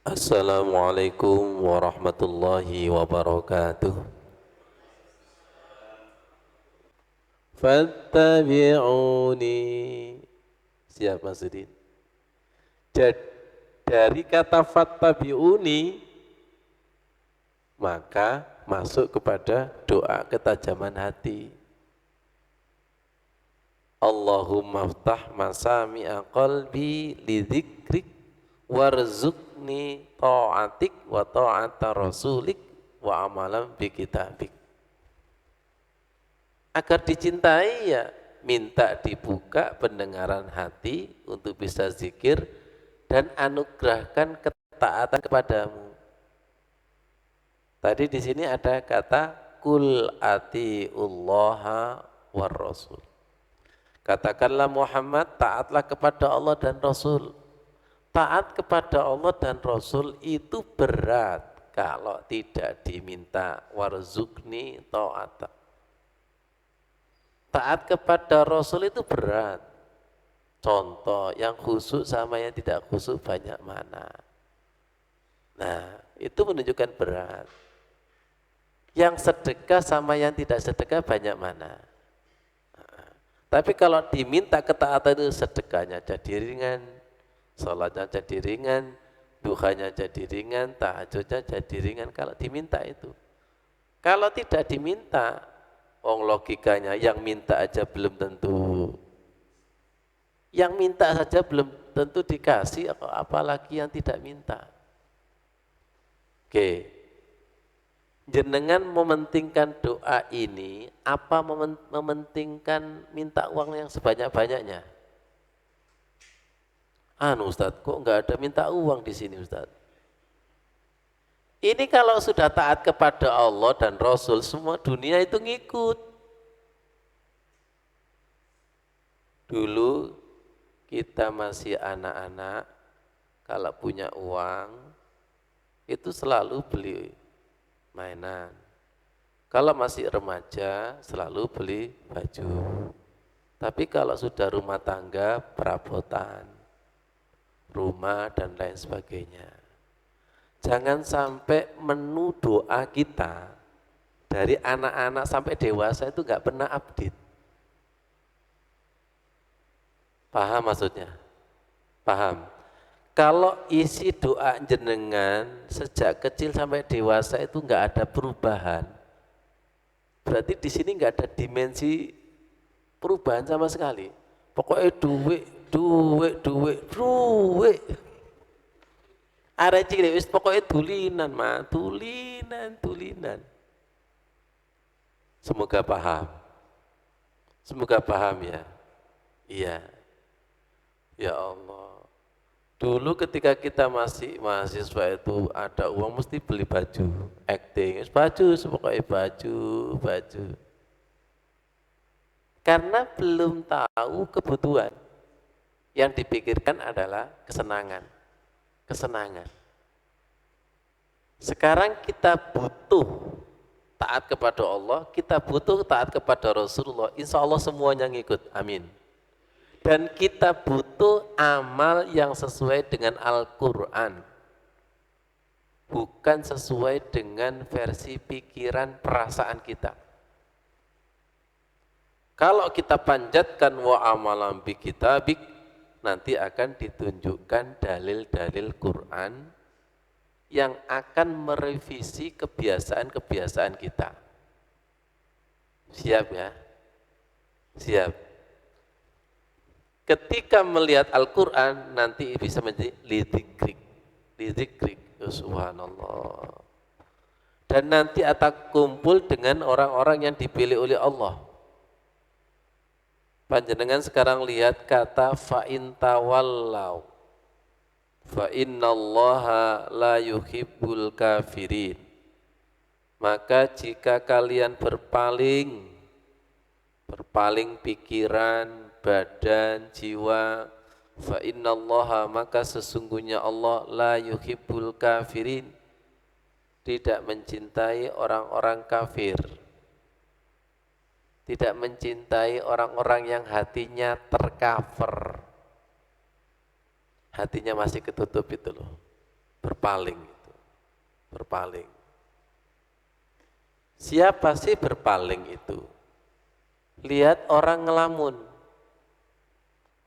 Assalamualaikum warahmatullahi wabarakatuh. Fattabi'uni. Siap Mas Udin? Dari kata fattabi'uni maka masuk kepada doa ketajaman hati. Allahumma ftah masami'a qalbi lidzikrik warzuqni ta'atik wa ta'ata rasulik wa amalan bi kitabik. Agar dicintai ya minta dibuka pendengaran hati untuk bisa zikir dan anugerahkan ketaatan kepadamu. Tadi di sini ada kata kul atiullaha war rasul. Katakanlah Muhammad, taatlah kepada Allah dan Rasul. Taat kepada Allah dan Rasul itu berat kalau tidak diminta warzukni ta'ata. Taat kepada Rasul itu berat. Contoh yang khusyuk sama yang tidak khusyuk banyak mana. Nah, itu menunjukkan berat. Yang sedekah sama yang tidak sedekah banyak mana. Tapi kalau diminta ketaatan itu sedekahnya jadi ringan, sholatnya jadi ringan, duhanya jadi ringan, tahajudnya jadi ringan kalau diminta itu. Kalau tidak diminta, logikanya yang minta aja belum tentu. Yang minta saja belum tentu dikasih, apalagi yang tidak minta. Oke. Jenengan mementingkan doa ini, apa mementingkan minta uang yang sebanyak-banyaknya? Ustadz, kok nggak ada minta uang di sini Ustadz? Ini kalau sudah taat kepada Allah dan Rasul, semua dunia itu ngikut. Dulu kita masih anak-anak, kalau punya uang, itu selalu beli mainan. Kalau masih remaja selalu beli baju. Tapi kalau sudah rumah tangga, perabotan, rumah dan lain sebagainya. Jangan sampai menu doa kita dari anak-anak sampai dewasa itu nggak pernah update. Paham maksudnya? Paham? Kalau isi doa jenengan sejak kecil sampai dewasa itu nggak ada perubahan, berarti di sini nggak ada dimensi perubahan sama sekali. Pokoknya duit. Arek cilik wis pokoknya tulinan mah, tulinan. Semoga paham. Semoga paham ya. Iya. Ya Allah. Dulu ketika kita masih mahasiswa itu ada uang mesti beli baju, acting, baju, pokoknya baju. Karena belum tahu kebutuhan. Yang dipikirkan adalah kesenangan. Sekarang kita butuh taat kepada Allah, kita butuh taat kepada Rasulullah, insya Allah semuanya ngikut, amin. Dan kita butuh amal yang sesuai dengan Al-Quran, bukan sesuai dengan versi pikiran perasaan kita. Kalau kita panjatkan wa amalan bi kitabik, nanti akan ditunjukkan dalil-dalil Quran yang akan merevisi kebiasaan-kebiasaan kita. Siap ya? Siap. Ketika melihat Al-Quran nanti bisa menjadi lidzikrik, subhanallah. Dan nanti akan kumpul dengan orang-orang yang dipilih oleh Allah. Panjenengan sekarang lihat kata fa'in tawallau fa'innallaha la yuhibbul kafirin. Maka jika kalian berpaling pikiran, badan, jiwa, fa innallaha maka sesungguhnya Allah la yuhibbul kafirin, tidak mencintai orang-orang kafir, tidak mencintai orang-orang yang hatinya tercover, hatinya masih ketutup itu loh. berpaling itu. Berpaling. Siapa sih berpaling itu? Lihat orang ngelamun.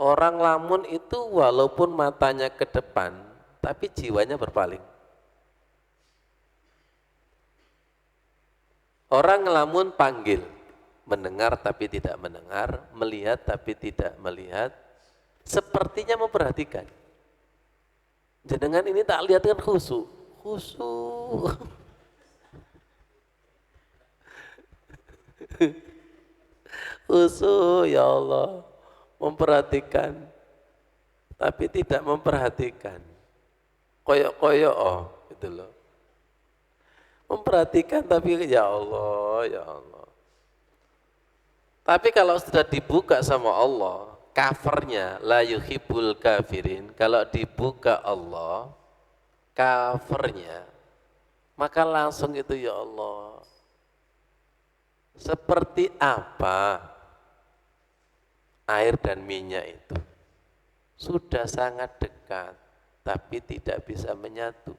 Orang ngelamun itu walaupun matanya ke depan, tapi jiwanya berpaling. Orang ngelamun panggil, mendengar tapi tidak mendengar, melihat tapi tidak melihat, sepertinya memperhatikan. Jenengan ini tak lihat kan khusyuk, khusyuk. Khusyuk ya Allah, memperhatikan, tapi tidak memperhatikan. Koyok-koyok oh, gitu loh. Memperhatikan tapi ya Allah, ya Allah. Tapi kalau sudah dibuka sama Allah, covernya la yuhibbul kafirin, kalau dibuka Allah, covernya, maka langsung itu ya Allah. Seperti apa air dan minyak itu? Sudah sangat dekat, tapi tidak bisa menyatu.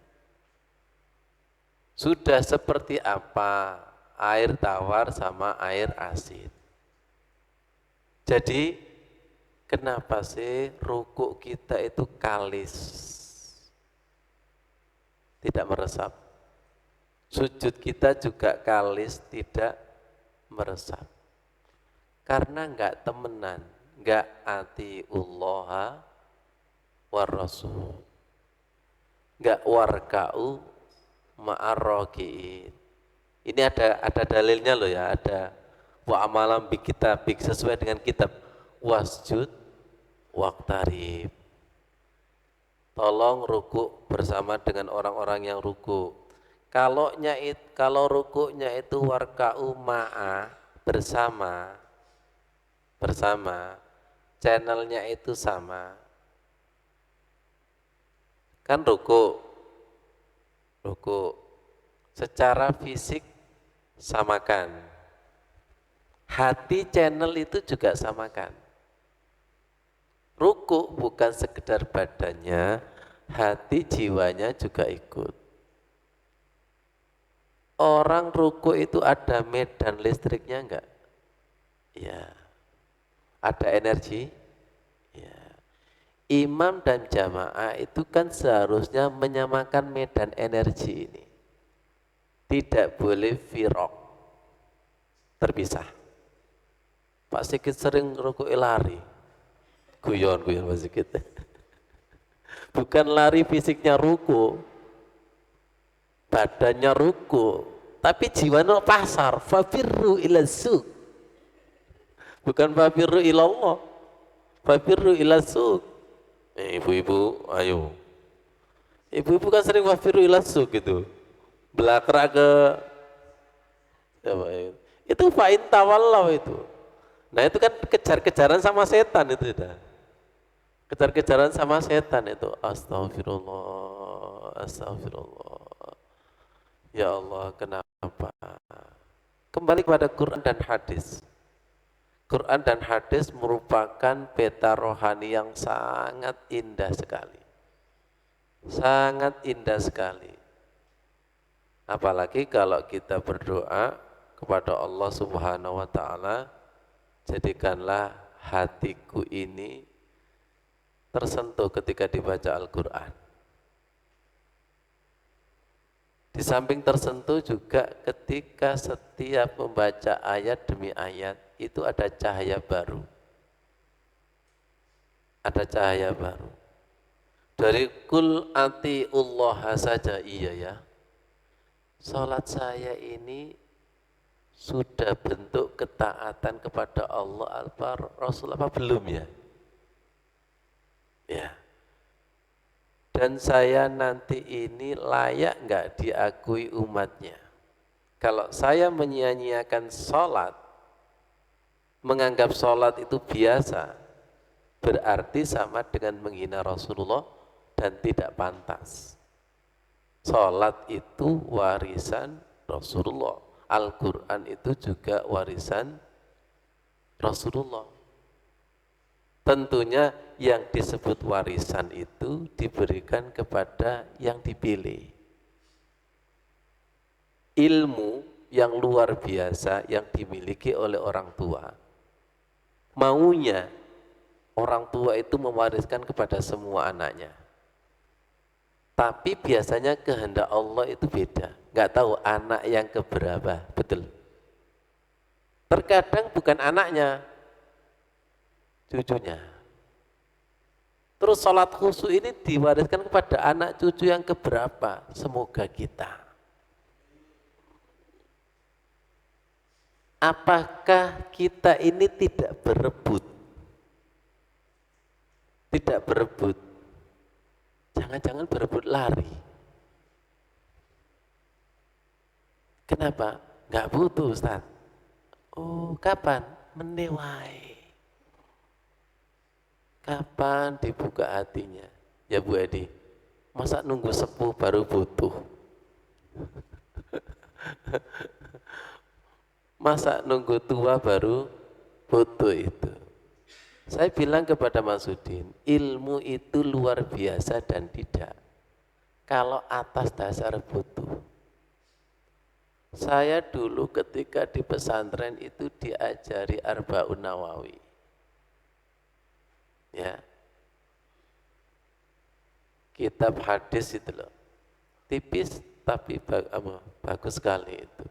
Sudah seperti apa air tawar sama air asin. Jadi kenapa sih rukuk kita itu kalis, tidak meresap. Sujud kita juga kalis, tidak meresap. Karena enggak temenan, enggak atiullaha war rasul, enggak warka'u ma'arroki'in. Ini ada dalilnya loh ya, ada wa amalam bi kitabik, sesuai dengan kitab, wasjud waqtarib. Tolong ruku bersama dengan orang-orang yang ruku. Kalau rukuknya itu warka'u ma'a, bersama, channelnya itu sama. Kan ruku secara fisik samakan, hati channel itu juga samakan. Ruku bukan sekedar badannya, hati jiwanya juga ikut. Orang ruku itu ada medan listriknya enggak? Ya. Ada energi? Ya. Imam dan jamaah itu kan seharusnya menyamakan medan energi ini. Tidak boleh firok, terpisah. Pak Sigit sering rukuk lari, guyon Pak Sigit. Bukan lari fisiknya ruku, badannya ruku, tapi jiwanya pasar. Fafirru ila suq, bukan fafirru ilallah, fafirru ila suq. Ibu-ibu, ayo. Ibu-ibu kan sering fafirru ila suq gitu, belakra ke itu fa'in tawallaw itu. Nah itu kan kejar-kejaran sama setan itu sudah. Kejar-kejaran sama setan itu. Astagfirullah, astagfirullah. Ya Allah, kenapa? Kembali kepada Quran dan hadis. Quran dan hadis merupakan peta rohani yang sangat indah sekali. Sangat indah sekali. Apalagi kalau kita berdoa kepada Allah Subhanahu wa taala, jadikanlah hatiku ini tersentuh ketika dibaca Al-Qur'an. Di samping tersentuh juga ketika setiap membaca ayat demi ayat itu ada cahaya baru. Ada cahaya baru. Dari kul atiullaha saja iya ya. Salat saya ini sudah bentuk ketaatan kepada Allah apa Rasul apa belum ya? Ya. Dan saya nanti ini layak enggak diakui umatnya? Kalau saya menyia-nyiakan sholat, menganggap sholat itu biasa, berarti sama dengan menghina Rasulullah dan tidak pantas. Sholat itu warisan Rasulullah, Al-Quran itu juga warisan Rasulullah. Tentunya yang disebut warisan itu diberikan kepada yang dipilih. Ilmu yang luar biasa yang dimiliki oleh orang tua, maunya orang tua itu mewariskan kepada semua anaknya. Tapi biasanya kehendak Allah itu beda. Nggak tahu anak yang keberapa, betul. Terkadang bukan anaknya, cucunya. Terus sholat khusyuk ini diwariskan kepada anak cucu yang keberapa? Semoga kita. Apakah kita ini tidak berebut? Tidak berebut. Jangan-jangan berebut lari. Kenapa? Nggak butuh, Ustaz. Oh, kapan? Menewai. Kapan dibuka hatinya? Ya Bu Edi, masa nunggu sepuh baru butuh? Masa nunggu tua baru butuh itu? Saya bilang kepada Mas Udin, ilmu itu luar biasa dan tidak. Kalau atas dasar butuh. Saya dulu ketika di pesantren itu diajari Arba'un Nawawi. Ya. Kitab hadis itu loh. Tipis tapi bagus sekali itu.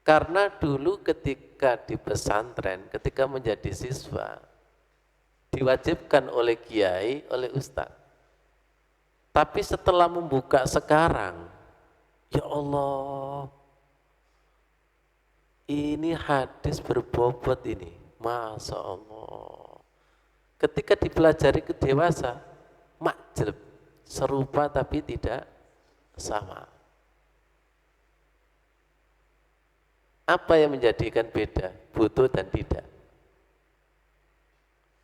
Karena dulu ketika di pesantren, ketika menjadi siswa, diwajibkan oleh kiai, oleh ustadz. Tapi setelah membuka sekarang, ya Allah, ini hadis berbobot ini, Masya Allah. Ketika dipelajari ke dewasa, makjleb, serupa tapi tidak sama. Apa yang menjadikan beda? Butuh dan tidak.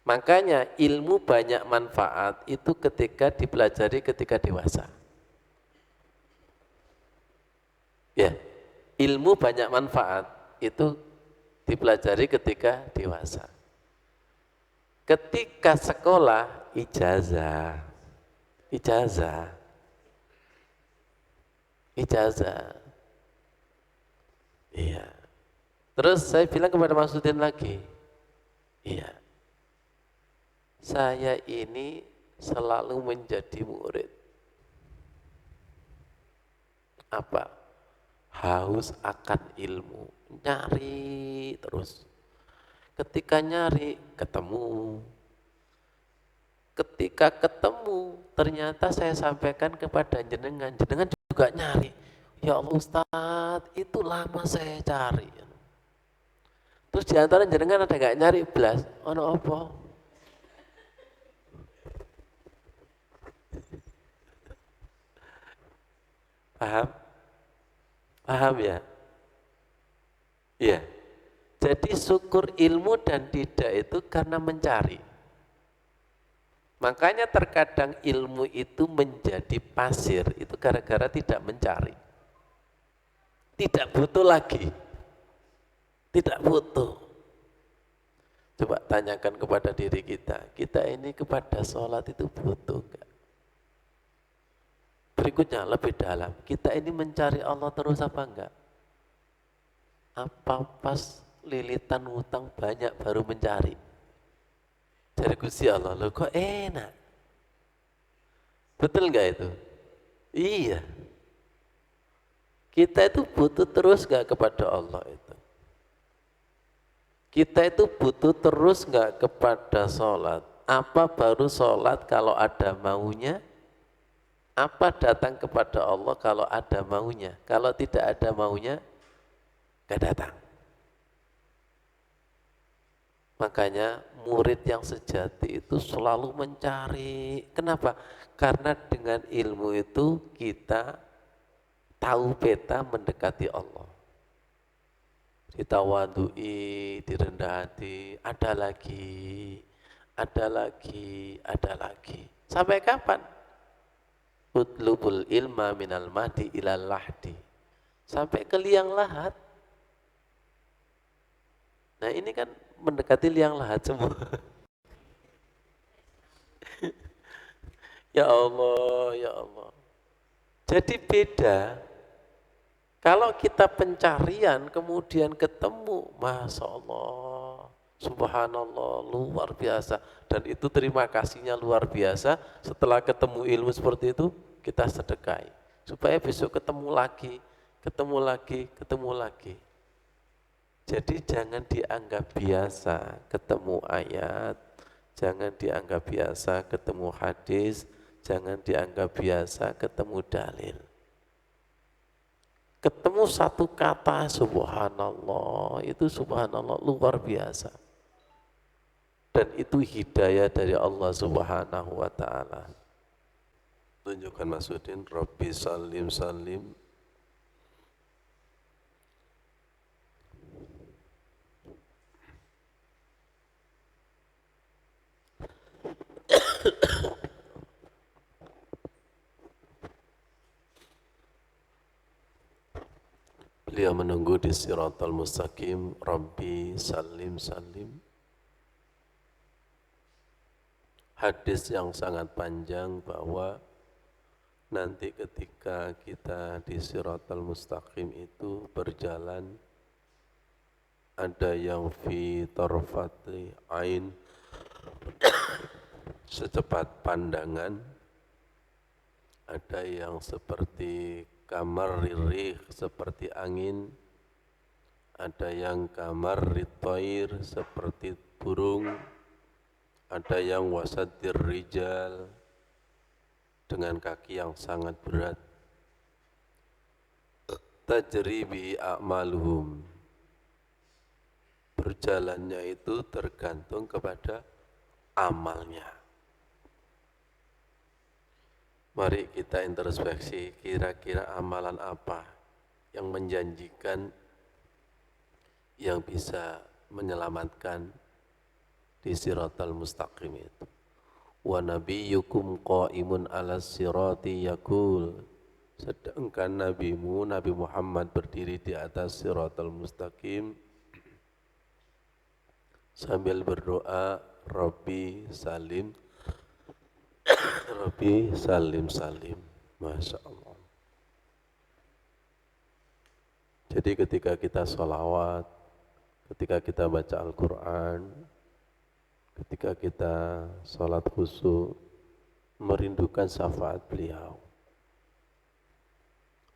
Makanya ilmu banyak manfaat itu ketika dipelajari ketika dewasa. Ya, ilmu banyak manfaat itu dipelajari ketika dewasa. Ketika sekolah ijazah, iya. Terus saya bilang kepada Mas Udin lagi, iya, saya ini selalu menjadi murid. Apa? Haus akan ilmu, nyari terus. Ketika nyari, ketemu. Ketika ketemu, ternyata saya sampaikan kepada jenengan juga nyari. Ya Allah Ustadz, itu lama saya cari. Terus diantara jenengan ada gak nyari belas? Ono apa? Paham? Paham ya? Iya. Jadi syukur ilmu dan tidak itu karena mencari. Makanya terkadang ilmu itu menjadi pasir, itu gara-gara tidak mencari. Tidak butuh lagi. Tidak butuh. Coba tanyakan kepada diri kita ini kepada sholat itu butuh enggak? Berikutnya lebih dalam, kita ini mencari Allah terus apa enggak? Apa pas lilitan hutang banyak baru mencari? Dari Gusti Allah, loh kok enak? Betul enggak itu? Iya. Kita itu butuh terus enggak kepada Allah itu? Kita itu butuh terus enggak kepada sholat? Apa baru sholat kalau ada maunya? Apa datang kepada Allah kalau ada maunya? Kalau tidak ada maunya, enggak datang. Makanya murid yang sejati itu selalu mencari. Kenapa? Karena dengan ilmu itu kita tahu peta mendekati Allah. Ditawadui, direndah hati, ada lagi, ada lagi, ada lagi. Sampai kapan? Utlubul ilma minal mahdi ilal lahdi. Sampai ke liang lahat. Nah ini kan mendekati liang lahat semua. Ya Allah, ya Allah. Jadi beda. Kalau kita pencarian kemudian ketemu, Masya Allah, Subhanallah, luar biasa. Dan itu terima kasihnya luar biasa. Setelah ketemu ilmu seperti itu, kita sedekah. Supaya besok ketemu lagi, ketemu lagi, ketemu lagi. Jadi jangan dianggap biasa ketemu ayat, jangan dianggap biasa ketemu hadis, jangan dianggap biasa ketemu dalil. Ketemu satu kata subhanallah, itu subhanallah luar biasa. Dan itu hidayah dari Allah Subhanahu wa ta'ala. Tunjukkan Masudin, Rabbi salim salim. Beliau menunggu di Siratal Mustaqim, Rabbi salim salim. Hadis yang sangat panjang bahwa nanti ketika kita di Siratal Mustaqim itu berjalan, ada yang fi tarfati ain, secepat pandangan, ada yang seperti kamar ririh, seperti angin, ada yang kamar ritoir, seperti burung, ada yang wasadir rijal, dengan kaki yang sangat berat. Tajribi a'maluhum, berjalannya itu tergantung kepada amalnya. Mari kita introspeksi, kira-kira amalan apa yang menjanjikan, yang bisa menyelamatkan di Siratal Mustaqim itu. Wa nabiyyukum qa'imun 'alas sirati yaqul, sedangkan nabimu Nabi Muhammad berdiri di atas Siratal Mustaqim sambil berdoa, Rabbi salim, Rabbi salim salim. Masya Allah. Jadi ketika kita sholawat, ketika kita baca Al-Quran, ketika kita sholat khusyuk, merindukan syafaat beliau.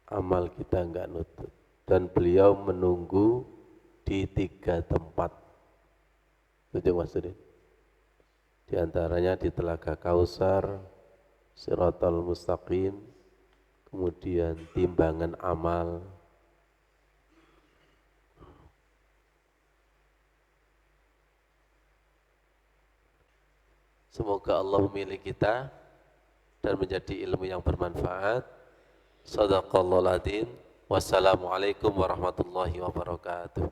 Amal kita enggak nutut. Dan beliau menunggu di 3 tempat. Itu maksudnya. Di antaranya di Telaga Kausar, Siratal Mustaqim, kemudian timbangan amal. Semoga Allah memilih kita dan menjadi ilmu yang bermanfaat. Shadaqallahul adzim. Wassalamualaikum warahmatullahi wabarakatuh.